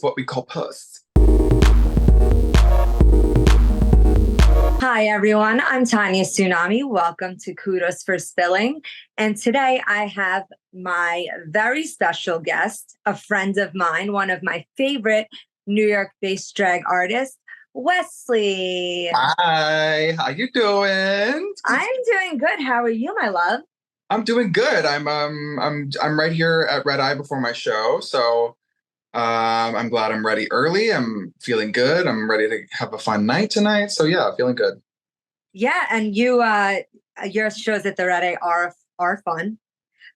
what we call puss. Hi, everyone. I'm Tanya Tsunami. Welcome to Kudos for Spilling. And today I have my very special guest, a friend of mine, one of my favorite New York-based drag artists, Wesley. Hi, how you doing? I'm doing good. How are you, my love? I'm doing good. I'm right here at Red Eye before my show, so I'm glad I'm ready early. I'm feeling good. I'm ready to have a fun night tonight. So yeah, feeling good. Yeah, and your shows at the Red Eye are fun.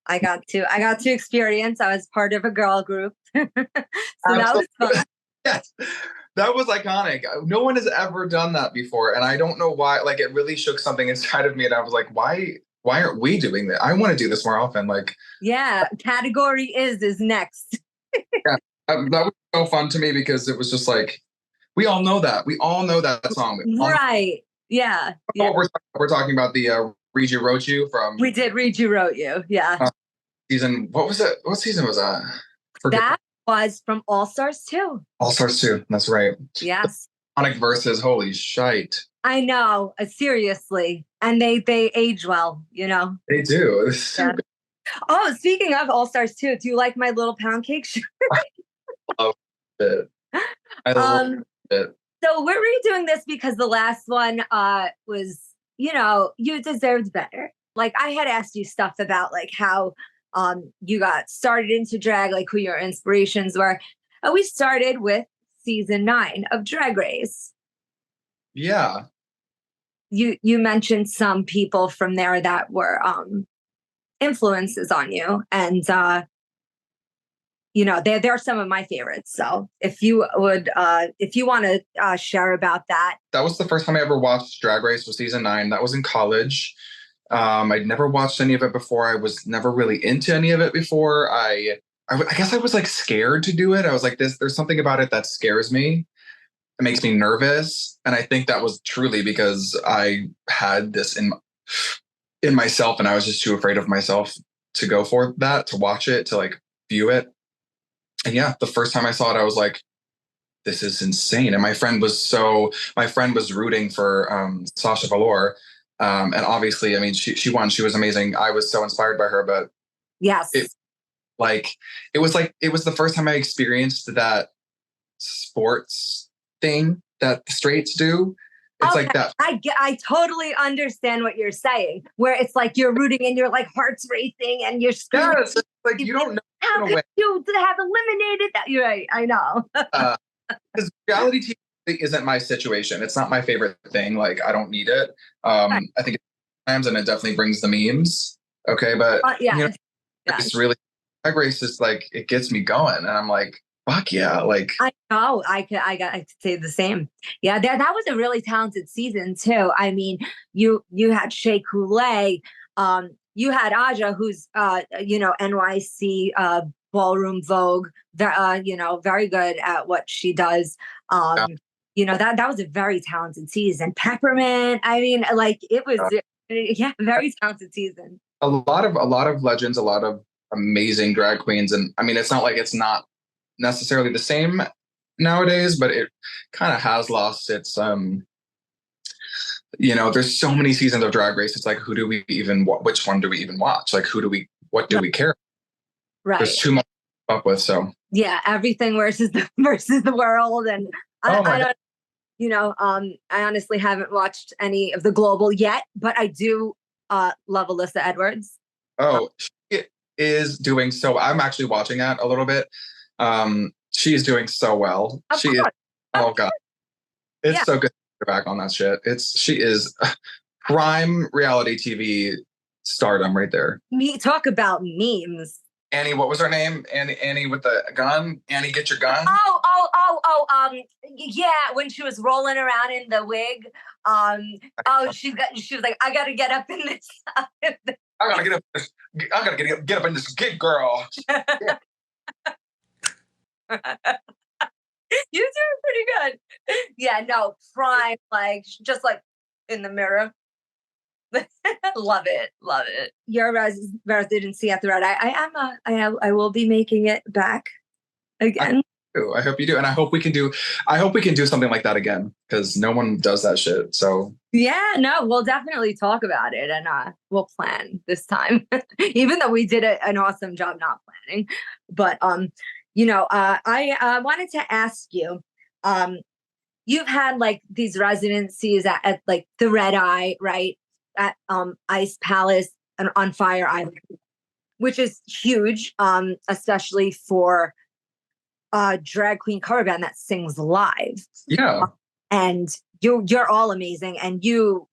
I got to experience. I was part of a girl group, so that was fun. Yes, that was iconic. No one has ever done that before, and I don't know why. Like, it really shook something inside of me, and I was like, why aren't we doing that? I want to do this more often. Like, yeah, category is next. yeah, that was so fun to me because it was just like, we all know that. We all know that song. Right. Yeah. Oh, we're talking about the Read You Wrote You from. We did Read You Wrote You. Yeah. Season. What was it? What season was that? That was from All Stars 2. All Stars 2. That's right. Yes. Iconic verses. Holy shite. I know. Seriously. And they age well, you know. They do. It's so good. Oh, speaking of All Stars 2, do you like my little pound cake shirt? I love it. I love it. So we're redoing this because the last one was, you deserved better. Like, I had asked you stuff about like how you got started into drag, like who your inspirations were. We started with season 9 of Drag Race. Yeah. You mentioned some people from there that were influences on you, and they're some of my favorites. So if you want to share about that. That was the first time I ever watched Drag Race, was season 9. That was in college. I'd never watched any of it before. I was never really into any of it before. I guess I was like scared to do it. I was like, there's something about it that scares me. It makes me nervous. And I think that was truly because I had this in myself, and I was just too afraid of myself to go for that, to watch it, to like view it. And yeah, the first time I saw it, I was like, this is insane. And my friend was rooting for Sasha Velour. And obviously, I mean, she won. She was amazing. I was so inspired by her, but yes, it was the first time I experienced that sports thing that the straights do. It's like that. I totally understand what you're saying, where it's like you're rooting and you're like heart's racing and you're screaming. Yes, like you don't know. How could you have eliminated that? You're right. I know. Because reality TV isn't my situation. It's not my favorite thing. Like, I don't need it. I think times, and it definitely brings the memes. Okay, but it's really, Drag Race is like, it gets me going, and I'm like, fuck yeah! Like, I know, I could say the same. Yeah, that was a really talented season too. I mean, you had Shea Coulee, you had Aja, who's NYC Ballroom Vogue, very good at what she does. That was a very talented season. Peppermint, I mean, like, it was very talented season. A lot of legends, a lot of amazing drag queens, and I mean, it's not like it's not necessarily the same nowadays, but it kind of has lost its there's so many seasons of Drag Race. It's like, which one do we even watch? Like, what do we care? Right. There's too much to up with. So yeah, everything versus the world. And I honestly haven't watched any of the global yet, but I do love Alyssa Edwards. Oh, she is doing so. I'm actually watching that a little bit. She is doing so well. She is. Oh God, it's so good to get back on that shit. She is prime reality TV stardom right there. Me talk about memes. Annie, what was her name? Annie with the gun. Annie, get your gun. Yeah, when she was rolling around in the wig. She was like, I gotta get up in this. I gotta get up. I gotta get up in this gig, girl. Yeah. You doing pretty good. Yeah, no, prime, like, just like in the mirror. Love it. Your residency at the Red Eye. I will be making it back again. I hope you do. And I hope we can do something like that again because no one does that shit. So Yeah, no, we'll definitely talk about it and we'll plan this time. Even though we did an awesome job not planning. But I wanted to ask you, um, you've had like these residencies at like the Red Eye, right? At Ice Palace and on Fire Island, which is huge, especially for a drag queen cover band that sings live. yeah. And you're all amazing, and you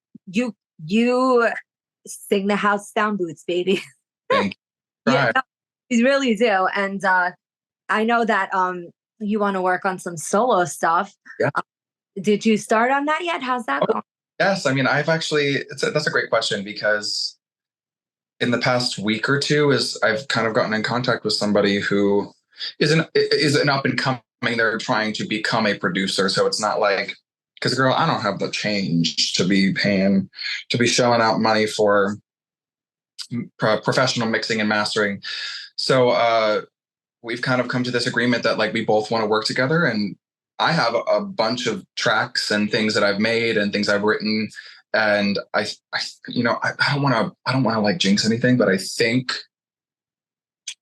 sing the house down, boots, baby. Thank you. Yeah, no, you really do. And I know that you want to work on some solo stuff. Yeah. Did you start on that yet? How's that going? Yes. I mean, that's a great question because in the past week or two I've kind of gotten in contact with somebody who is an up and coming. They're trying to become a producer. So it's not like, because girl, I don't have the change to be shelling out money for professional mixing and mastering. So we've kind of come to this agreement that like we both want to work together, and I have a bunch of tracks and things that I've made and things I've written, and I don't want to like jinx anything, but I think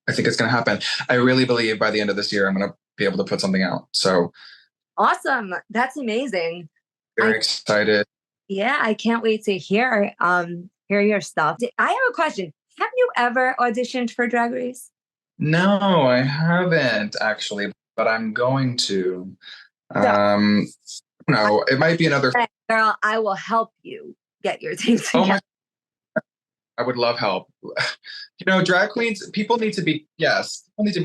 it's going to happen. I really believe by the end of this year I'm going to be able to put something out. So Awesome, that's amazing. very excited. Yeah, I can't wait to hear your stuff. I have a question. Have you ever auditioned for Drag Race? No, I haven't actually, but I'm going to. So, No, it might be another. girl, I will help you get your team together. Oh my! I would love help. Drag queens. People need to be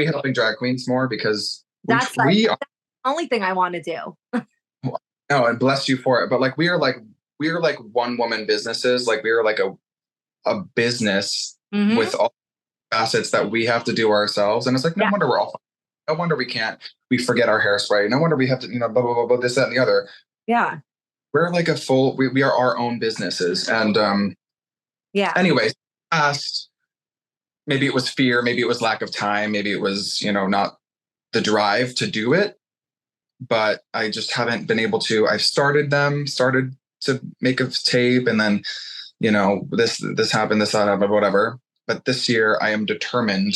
helping drag queens more because that's we are. The only thing I want to do. No, and bless you for it. But like we are like one woman businesses. Like we are like a business with all facets that we have to do ourselves. And it's like, no wonder we're all, no wonder we forget our hairspray. No wonder we have to, blah, blah, blah, blah, this, that, and the other. Yeah. We're like we are our own businesses. And anyways, past, maybe it was fear, maybe it was lack of time, maybe it was, not the drive to do it. But I just haven't been able to. I've started to make a tape, and then, this happened, this happened, whatever. But this year I am determined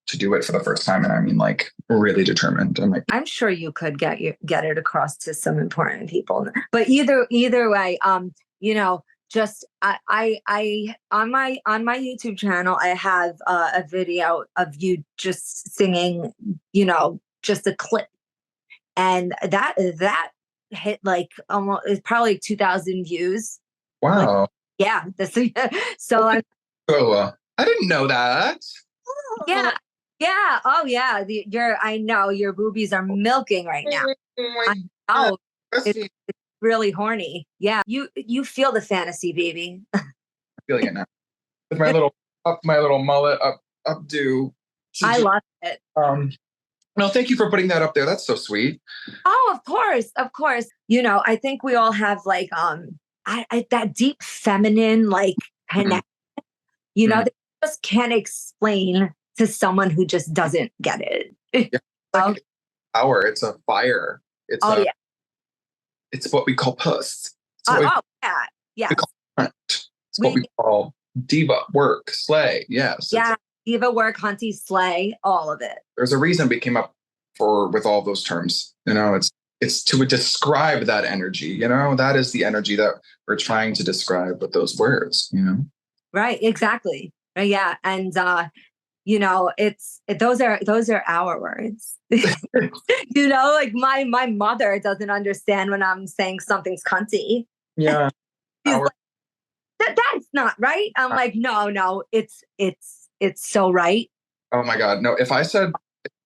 to do it for the first time. And I mean, like, really determined. I'm sure you could get it across to some important people. But either way, just I on my YouTube channel, I have a video of you just singing, just a clip. And that hit like almost, it's probably 2,000 views. Wow. Like, yeah. So I didn't know that. Yeah. Yeah. Oh yeah. I know your boobies are milking right now. I know. It's really horny. Yeah. You feel the fantasy, baby. I'm feeling it now. With my little mullet updo. I love it. No, thank you for putting that up there. That's so sweet. Oh, of course. Of course. I think we all have like that deep feminine like connection. They just can't explain to someone who just doesn't get it. Yeah, like power. It's a fire. It's what we call puss. Yeah. It's what we call diva, work, slay. Yes. Yeah. Diva, work, hunty, slay, all of it. There's a reason we came up with all those terms. It's to describe that energy. That is the energy that we're trying to describe with those words. Right. Exactly. Right. Yeah. And those are our words. Like my mother doesn't understand when I'm saying something's cunty. Yeah. She's like, that's not right. I'm like, no, it's so right. Oh my God. No, if I said,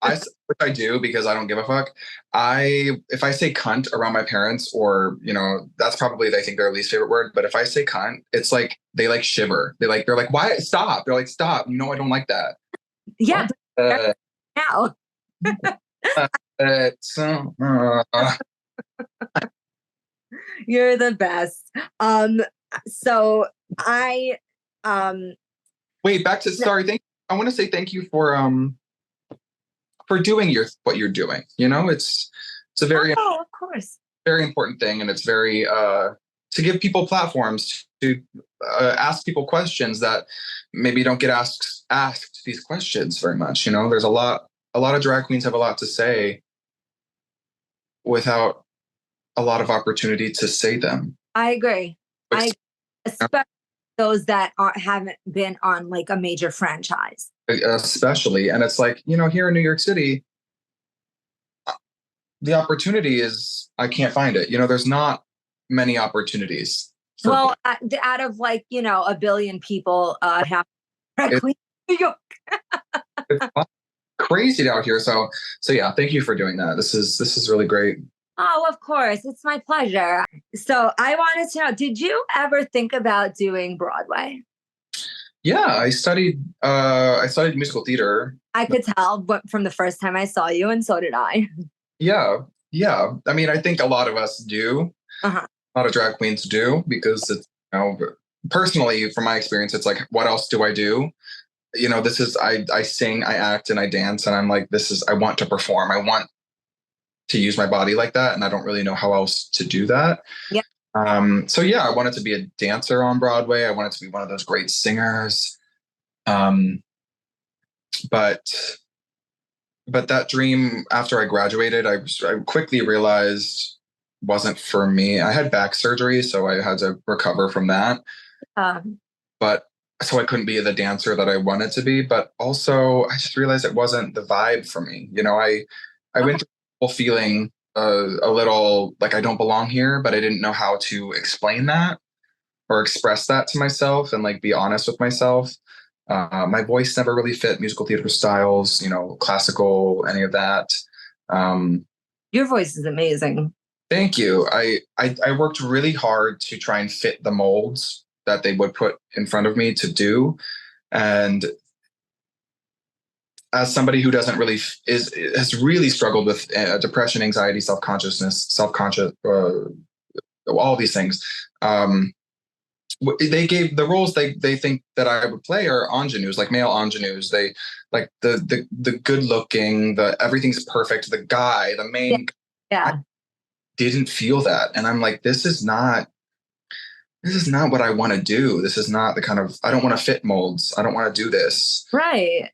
which I do because I don't give a fuck. If I say cunt around my parents, or, that's probably, they think their least favorite word. But if I say cunt, it's like, they like shiver. They're like, why? Stop. They're like, stop. I don't like that. Yeah. Now. You're the best. So I, wait, back to, sorry. I want to say thank you for for doing what you're doing. It's a very Oh, of course. very important thing, and it's very to give people platforms to ask people questions that maybe don't get asked these questions very much. There's a lot of drag queens have a lot to say without a lot of opportunity to say them. I agree. Especially those that haven't been on like a major franchise. Especially, and it's like, here in New York City, the opportunity is, I can't find it. There's not many opportunities. Well, out of like, a billion people have drag queens in New York. It's crazy out here. So yeah, thank you for doing that. This is really great. Oh, of course. It's my pleasure. So I wanted to know, did you ever think about doing Broadway? Yeah, I studied musical theater. I could tell but from the first time I saw you, and so did I. Yeah. Yeah. I mean, I think a lot of us do. Uh-huh. A lot of drag queens do, because it's, personally, from my experience, it's like, what else do I do? This is, I sing, I act, and I dance, and I'm like, I want to perform. I want to use my body like that, and I don't really know how else to do that. Yeah. So yeah, I wanted to be a dancer on Broadway. I wanted to be one of those great singers. But that dream, after I graduated, I quickly realized wasn't for me. I had back surgery, so I had to recover from that. But so I couldn't be the dancer that I wanted to be. But also, I just realized it wasn't the vibe for me. I went through feeling a little like I don't belong here, but I didn't know how to explain that or express that to myself and like be honest with myself. My voice never really fit musical theater styles, classical, any of that. Your voice is amazing. Thank you. I worked really hard to try and fit the molds that they would put in front of me to do. And as somebody who doesn't really has really struggled with depression, anxiety, self-conscious, all these things. They gave the roles they think that I would play are ingenues, like male ingenues. They like the good looking, everything's perfect. The guy, the main, yeah. I didn't feel that, and I'm like, this is not what I want to do. This is not the kind of, I don't want to fit molds. I don't want to do this. Right.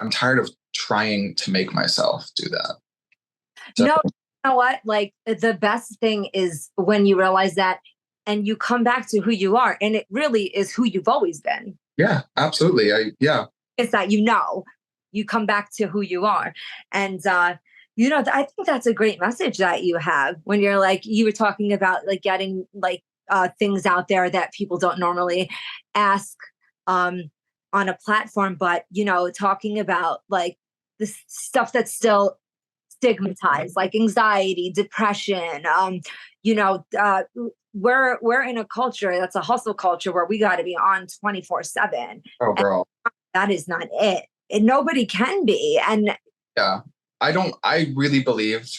I'm tired of trying to make myself do that. So, no, you know what? Like the best thing is when you realize that and you come back to who you are, and it really is who you've always been. Yeah, absolutely. It's that, you come back to who you are. And, I think that's a great message that you have when you're like, you were talking about like getting like things out there that people don't normally ask on a platform, but, talking about like the stuff that's still stigmatized, like anxiety, depression, we're in a culture that's a hustle culture where we got to be on 24/7. Oh, girl. That is not it. And nobody can be. And yeah, I really believe,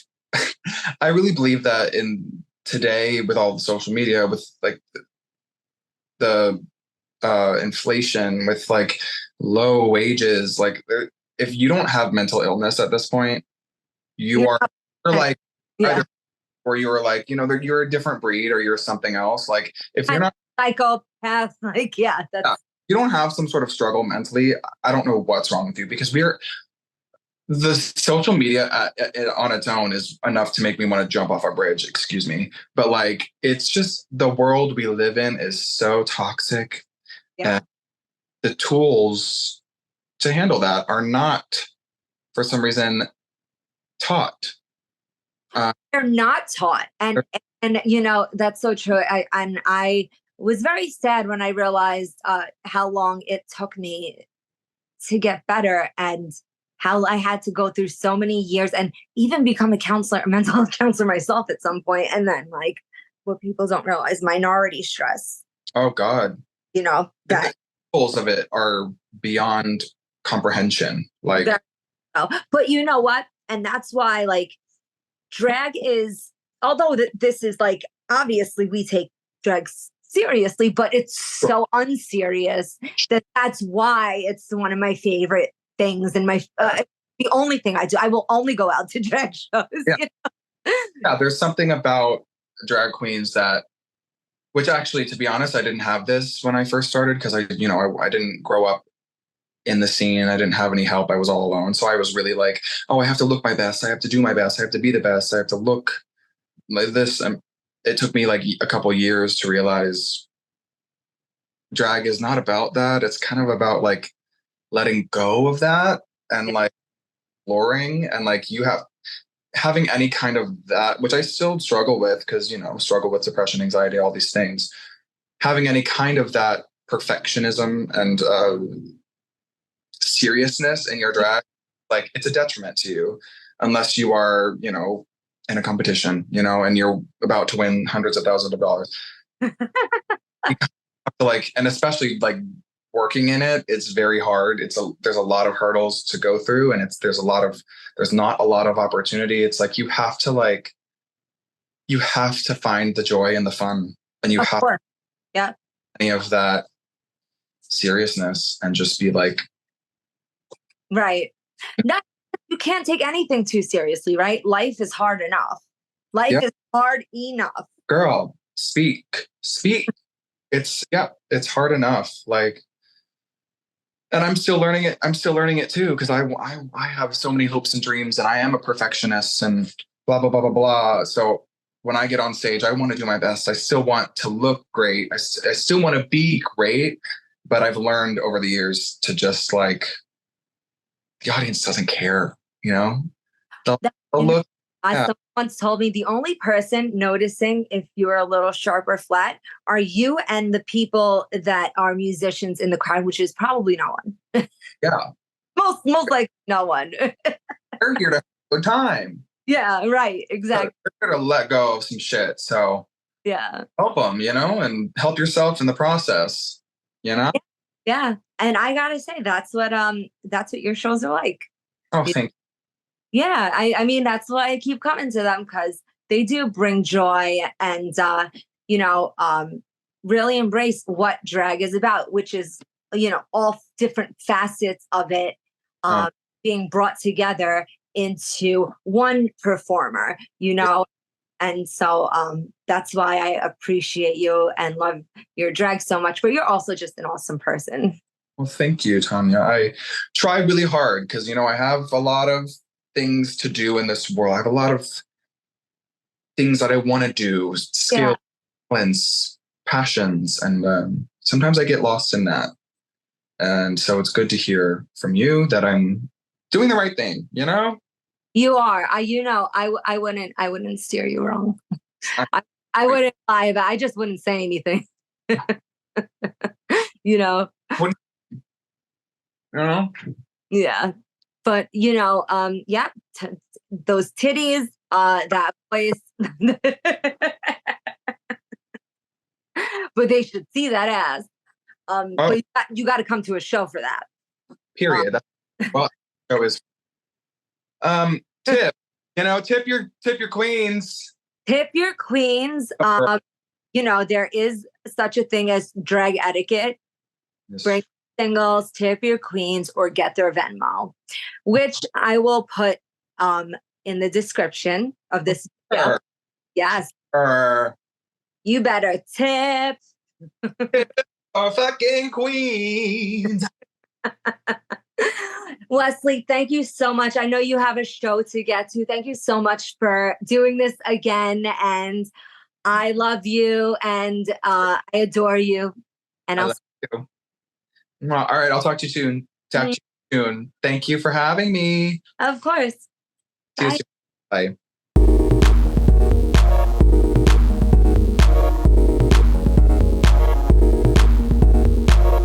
I really believe that in today, with all the social media, with like the inflation, with like low wages, like if you don't have mental illness at this point, you're like, either, or you're like, you're a different breed, or you're something else. Like if you're not psychopath, like, you don't have some sort of struggle mentally, I don't know what's wrong with you, because the social media on its own is enough to make me want to jump off a bridge, excuse me. But like, it's just the world we live in is so toxic. Yeah. And the tools to handle that are not, for some reason, taught. They're not taught. And that's so true. I was very sad when I realized how long it took me to get better, and how I had to go through so many years and even become a mental health counselor myself at some point. And then like what people don't realize, minority stress. Oh God. That the goals of it are beyond comprehension. Like, but you know what? And that's why like drag is, although this is like, obviously we take drag seriously, but it's so unserious that's why it's one of my favorite things. And the only thing I do. I will only go out to drag shows. Yeah. You know? Yeah, there's something about drag queens that, which actually, to be honest, I didn't have this when I first started because I didn't grow up in the scene. I didn't have any help. I was all alone. So I was really like, oh, I have to look my best. I have to do my best. I have to be the best. I have to look like this. It took me like a couple years to realize drag is not about that. It's kind of about like letting go of that and like exploring and like having any kind of that, which I still struggle with because, struggle with depression, anxiety, all these things. Having any kind of that perfectionism and seriousness in your drag, like it's a detriment to you unless you are, in a competition, and you're about to win hundreds of thousands of dollars. Like, and especially like working in it, it's very hard. There's a lot of hurdles to go through, and there's not a lot of opportunity. It's like you have to find the joy and the fun, and you have yeah any of that seriousness and just be like, right. You can't take anything too seriously, right? Life is hard enough. Life is hard enough. Girl, speak. It's hard enough. Like, and I'm still learning it. I'm still learning it too, because I have so many hopes and dreams, and I am a perfectionist and blah, blah, blah, blah, blah. So when I get on stage, I want to do my best. I still want to look great. I still want to be great, but I've learned over the years to just like, the audience doesn't care, They'll look. Someone once told me the only person noticing if you're a little sharp or flat are you and the people that are musicians in the crowd, which is probably no one. Yeah. Most likely no one. They're here to have a good time. Yeah, right. Exactly. They're here to let go of some shit. So yeah, help them, and help yourself in the process, Yeah. And I gotta say, that's what your shows are like. Oh, thank you. Yeah, I mean, that's why I keep coming to them, because they do bring joy and really embrace what drag is about, which is all different facets of it being brought together into one performer, and so that's why I appreciate you and love your drag so much. But you're also just an awesome person. Well, thank you, Tanya. I try really hard because I have a lot of things to do in this world. I have a lot of things that I want to do, skills, talents, passions, and sometimes I get lost in that. And so it's good to hear from you that I'm doing the right thing. You are. I wouldn't steer you wrong. I wouldn't lie, but I just wouldn't say anything. Yeah. But those titties, that voice. But they should see that ass. But you got to come to a show for that. Period. Well, it was tip. Tip your queens. Tip your queens. There is such a thing as drag etiquette. Yes. Bring singles, tip your queens, or get their Venmo, which I will put in the description of this video. Yes. You better tip. Our fucking queens. Wesley, thank you so much. I know you have a show to get to. Thank you so much for doing this again. And I love you and I adore you. And I'll see you. Well, all right, I'll talk to you soon. Talk to you soon. Thank you for having me. Of course. See you soon. Bye.